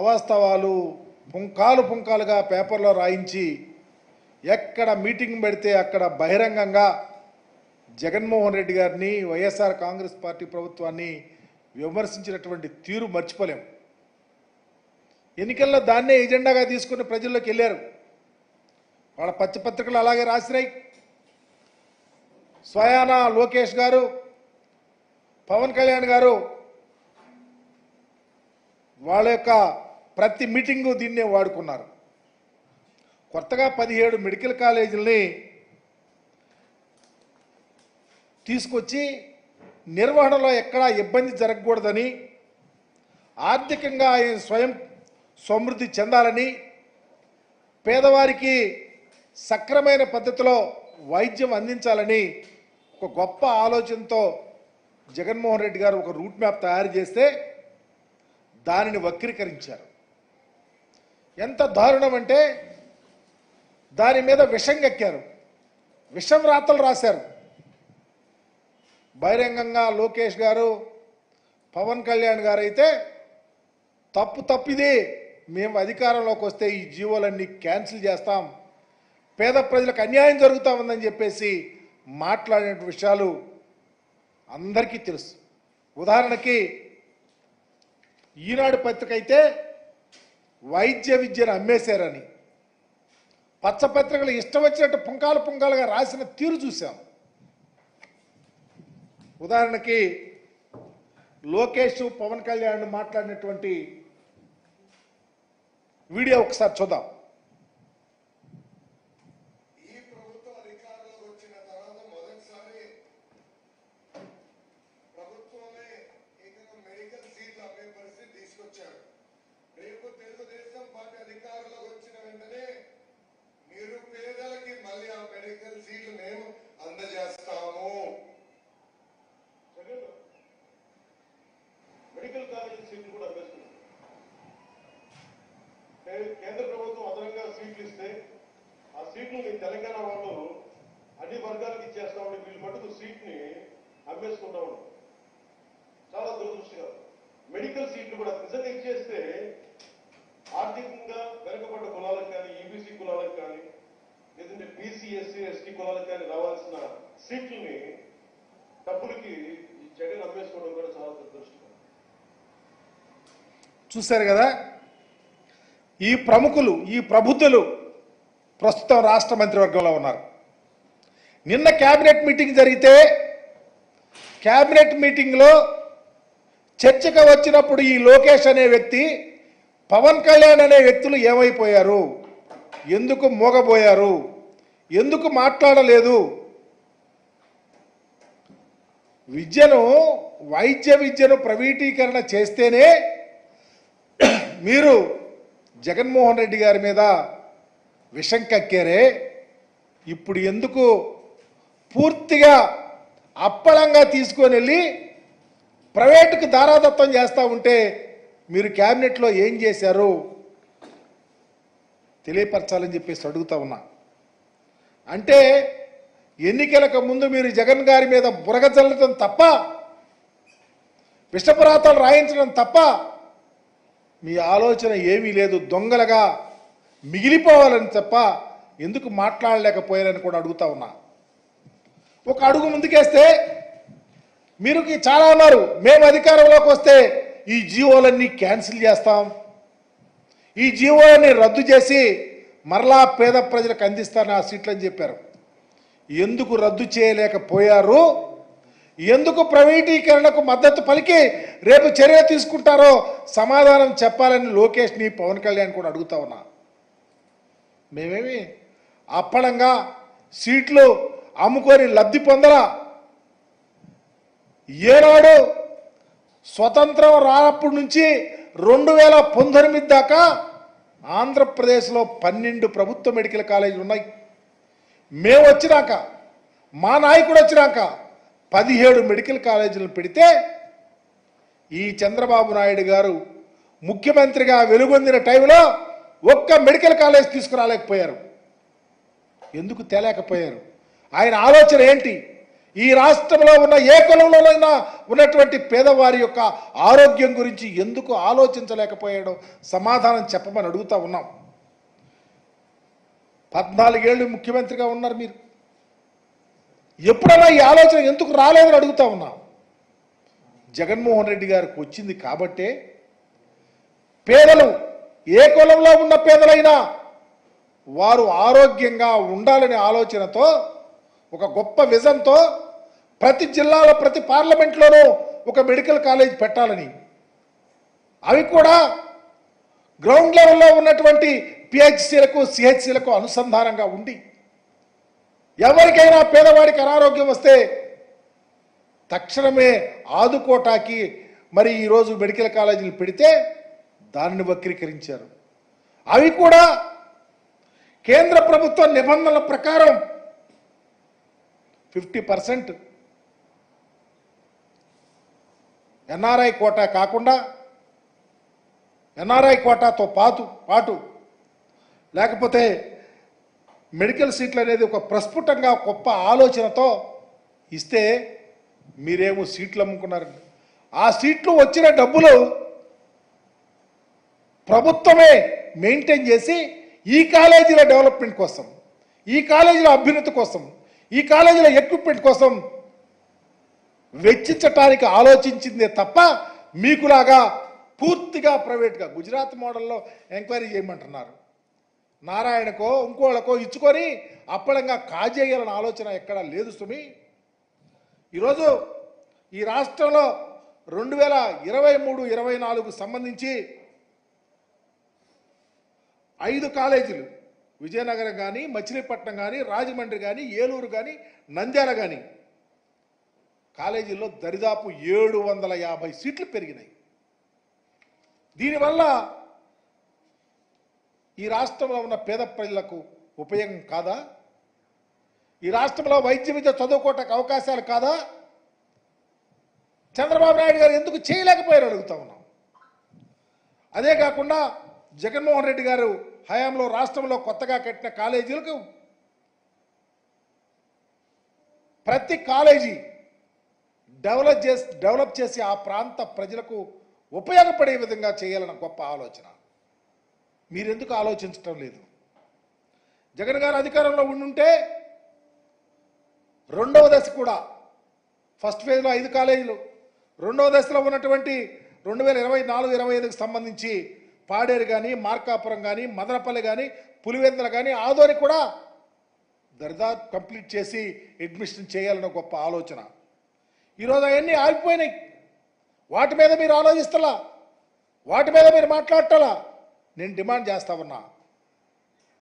వాస్తవాలు పుంకాలు పుంకాలుగా పేపర్లో రాయించి ఎక్కడ మీటింగ్ పెడితే అక్కడ బహిరంగంగా జగన్మోహన్ రెడ్డి గారిని వైఎస్ఆర్ కాంగ్రెస్ పార్టీ ప్రభుత్వాన్ని విమర్శించినటువంటి తీరు మర్చిపోలేం. ఎన్నికల్లో దాన్నే ఎజెండాగా తీసుకుని ప్రజల్లోకి వెళ్ళారు. వాళ్ళ పత్రికలు అలాగే రాసినాయి. స్వయాన లోకేష్ గారు, పవన్ కళ్యాణ్ గారు వాళ్ళ యొక్క ప్రతి మీటింగు దీన్నే వాడుకున్నారు. కొత్తగా 17 మెడికల్ కాలేజీలని తీసుకొచ్చి నిర్వహణలో ఎక్కడా ఇబ్బంది జరగకూడదని, ఆర్థికంగా ఆయన స్వయం సమృద్ధి చెందాలని, పేదవారికి సక్రమైన పద్ధతిలో వైద్యం అందించాలని ఒక గొప్ప ఆలోచనతో జగన్మోహన్ రెడ్డి గారు ఒక రూట్ మ్యాప్ తయారు చేస్తే దానిని వక్రీకరించారు. ఎంత దారుణం అంటే దాని మీద విషం కక్కారు, విషం రాతలు రాశారు. బహిరంగంగా లోకేష్ గారు, పవన్ కళ్యాణ్ గారు అయితే తప్పిది, మేము అధికారంలోకి వస్తే ఈ జీవోలన్నీ క్యాన్సిల్ చేస్తాం, పేద ప్రజలకు అన్యాయం జరుగుతూ ఉందని చెప్పేసి మాట్లాడిన విషయాలు అందరికీ తెలుసు. ఉదాహరణకి ఈనాడు పత్రిక అయితే వైద్య విద్యను అమ్మేశారని పచ్చపత్రికలు ఇష్టం వచ్చినట్టు పుంకాలుగా రాసిన తీరు చూసాం. ఉదాహరణకి లోకేష్ పవన్ కళ్యాణ్ మాట్లాడినటువంటి వీడియో ఒకసారి చూద్దాం. రేపు తెలుగుదేశం పార్టీ అధికారంలోకి వచ్చిన వెంటనే నిరుపేదలకి మళ్ళీ ఆ మెడికల్ సీట్లు మేము అందజేస్తాము. మెడికల్ కాలేజ్ సీట్లు కూడా అమ్మేస్తున్నాం. కేంద్ర ప్రభుత్వం అదనంగా సీట్లు ఇస్తే ఆ సీట్లు తెలంగాణ వాళ్ళు అన్ని వర్గాలకు ఇచ్చేస్తామని వీళ్ళు మటుకు సీట్ని అమ్మేసుకుంటా ఉన్నాం. చాలా దురదృష్టకరం. మెడికల్ సీట్లు కూడా నిజంగా ఇచ్చేస్తే ఆర్థికంగా వెనుకబడ్డ కులాలకు కానీ, ఈబీసీ కులాలకు కానీ, లేదంటే బీసీ ఎస్సీ ఎస్టీ కులాలకు కానీ రావాల్సిన సీట్లని డబ్బులకి ఈ జగన్ అమ్మేసుకోవడం కూడా చాలా దురదృష్టకరం. చూశారు కదా, ఈ ప్రముఖులు, ఈ ప్రబుద్ధులు ప్రస్తుతం రాష్ట్ర మంత్రివర్గంలో ఉన్నారు. నిన్న క్యాబినెట్ మీటింగ్ జరిగితే క్యాబినెట్ మీటింగ్లో చర్చకు వచ్చినప్పుడు ఈ లోకేష్ అనే వ్యక్తి, పవన్ కళ్యాణ్ అనే వ్యక్తులు ఏమైపోయారు, ఎందుకు మోగబోయారు, ఎందుకు మాట్లాడలేదు, వైద్య విద్యను ప్రైవేటీకరణ చేస్తేనే మీరు జగన్మోహన్ రెడ్డి గారి మీద విషం కక్కారే, ఇప్పుడు ఎందుకు పూర్తిగా అప్పళంగా తీసుకొని వెళ్ళి ప్రైవేటుకు దారాదత్తం చేస్తూ ఉంటే మీరు క్యాబినెట్లో ఏం చేశారు తెలియపరచాలని చెప్పేసి అడుగుతా ఉన్నా. అంటే ఎన్నికలకు ముందు మీరు జగన్ గారి మీద బురగ చల్లటం తప్ప, విషపురాతాలు రాయించడం తప్ప మీ ఆలోచన ఏమీ లేదు. దొంగలుగా మిగిలిపోవాలని తప్ప ఎందుకు మాట్లాడలేకపోయారని కూడా అడుగుతా ఉన్నా. ఒక అడుగు ముందుకేస్తే మీరు చాలా అన్నారు, మేము అధికారంలోకి వస్తే ఈ జీవోలన్నీ క్యాన్సిల్ చేస్తాం, ఈ జీవోలన్నీ రద్దు చేసి మరలా పేద ప్రజలకు అందిస్తాను ఆ సీట్లు అని చెప్పారు. ఎందుకు రద్దు చేయలేకపోయారు, ఎందుకు ప్రైవేటీకరణకు మద్దతు పలికి రేపు చర్య తీసుకుంటారో సమాధానం చెప్పాలని లోకేష్ని, పవన్ కళ్యాణ్ కూడా అడుగుతా ఉన్నా. మేమేమి అప్పడంగా సీట్లు అమ్ముకొని లబ్ధి పొందరా. ఏనాడు స్వతంత్రం రానప్పటి నుంచి 2019 దాకా ఆంధ్రప్రదేశ్లో 12 ప్రభుత్వ మెడికల్ కాలేజీలు ఉన్నాయి. మేము వచ్చినాక, మా నాయకుడు వచ్చినాక 17 మెడికల్ కాలేజీలను పెడితే ఈ చంద్రబాబు నాయుడు గారు ముఖ్యమంత్రిగా వెలుగొందిన టైంలో ఒక్క మెడికల్ కాలేజ్ తీసుకురాలేకపోయారు. ఎందుకు తేలేకపోయారు? ఆయన ఆలోచన ఏంటి? ఈ రాష్ట్రంలో ఉన్న ఏ కులంలోనైనా ఉన్నటువంటి పేదవారి యొక్క ఆరోగ్యం గురించి ఎందుకు ఆలోచించలేకపోయాడో సమాధానం చెప్పమని అడుగుతా ఉన్నాం. 14 ఏళ్ళు ముఖ్యమంత్రిగా ఉన్నారు మీరు, ఎప్పుడైనా ఈ ఆలోచన ఎందుకు రాలేదని అడుగుతా ఉన్నాం. జగన్మోహన్ రెడ్డి గారికి వచ్చింది కాబట్టే పేదలు, ఏ కులంలో ఉన్న పేదలైనా వారు ఆరోగ్యంగా ఉండాలనే ఆలోచనతో, ఒక గొప్ప విజన్తో ప్రతి జిల్లాలో, ప్రతి పార్లమెంట్లోనూ ఒక మెడికల్ కాలేజ్ పెట్టాలని, అవి కూడా గ్రౌండ్ లెవెల్లో ఉన్నటువంటి పిహెచ్సిలకు, సిహెచ్సిలకు అనుసంధానంగా ఉండి ఎవరికైనా పేదవాడికి అనారోగ్యం వస్తే తక్షణమే ఆదుకోటాకి మరి ఈరోజు మెడికల్ కాలేజీలు పెడితే దానిని వక్రీకరించారు. అవి కూడా కేంద్ర ప్రభుత్వ నిబంధనల ప్రకారం 50% ఎన్ఆర్ఐ కోటా కాకుండా, ఎన్ఆర్ఐ కోటాతో పాటు లేకపోతే మెడికల్ సీట్లు అనేది ఒక ప్రస్ఫుటంగా గొప్ప ఆలోచనతో ఇస్తే మీరేమో సీట్లు అమ్ముకున్నారండి. ఆ సీట్లు వచ్చిన డబ్బులు ప్రభుత్వమే మెయింటైన్ చేసి ఈ కాలేజీల డెవలప్మెంట్ కోసం, ఈ కాలేజీల అభ్యున్నతి కోసం, ఈ కాలేజీల ఎక్విప్మెంట్ కోసం వెచ్చించటానికి ఆలోచించిందే తప్ప మీకులాగా పూర్తిగా ప్రైవేట్గా గుజరాత్ మోడల్లో ఎంక్వైరీ చేయమంటున్నారు. నారాయణకో ఇంకోళ్ళకో ఇచ్చుకొని అప్పడంగా కాజేయాలన్న ఆలోచన ఎక్కడా లేదు సుమి. ఈరోజు ఈ రాష్ట్రంలో 2023-24 సంబంధించి 5 కాలేజీలు, విజయనగరం కానీ, మచిలీపట్నం కానీ, రాజమండ్రి కానీ, ఏలూరు కానీ, నంద్యాల కానీ కాలేజీల్లో దరిదాపు 750 సీట్లు పెరిగినాయి. దీనివల్ల ఈ రాష్ట్రంలో ఉన్న పేద ప్రజలకు ఉపయోగం కాదా? ఈ రాష్ట్రంలో వైద్య విద్య చదువుకోవటానికి అవకాశాలు కాదా? చంద్రబాబు నాయుడు గారు ఎందుకు చేయలేకపోయారు అడుగుతా ఉన్నాం. అదే కాకుండా జగన్మోహన్ రెడ్డి గారు హయాంలో రాష్ట్రంలో కొత్తగా కట్టిన కాలేజీలకు ప్రతి కాలేజీ డెవలప్ చేసి ఆ ప్రాంత ప్రజలకు ఉపయోగపడే విధంగా చేయాలన్న గొప్ప ఆలోచన. మీరెందుకు ఆలోచించటం లేదు? జగన్ గారు అధికారంలో ఉండుంటే రెండవ దశ కూడా, ఫస్ట్ ఫేజ్లో 5 కాలేజీలు, రెండవ దశలో ఉన్నటువంటి 2024-25కి సంబంధించి పాడేరు కానీ, మార్కాపురం కానీ, మదనపల్లి కానీ, పులివెందుల కానీ, ఆదోని కూడా దర్దాపు కంప్లీట్ చేసి అడ్మిషన్ చేయాలన్న గొప్ప ఆలోచన. ఈరోజు అవన్నీ ఆగిపోయినాయి. వాటి మీద మీరు ఆలోచిస్తలా, వాటి మీద మీరు మాట్లాడటలా. నేను డిమాండ్ చేస్తా ఉన్నా,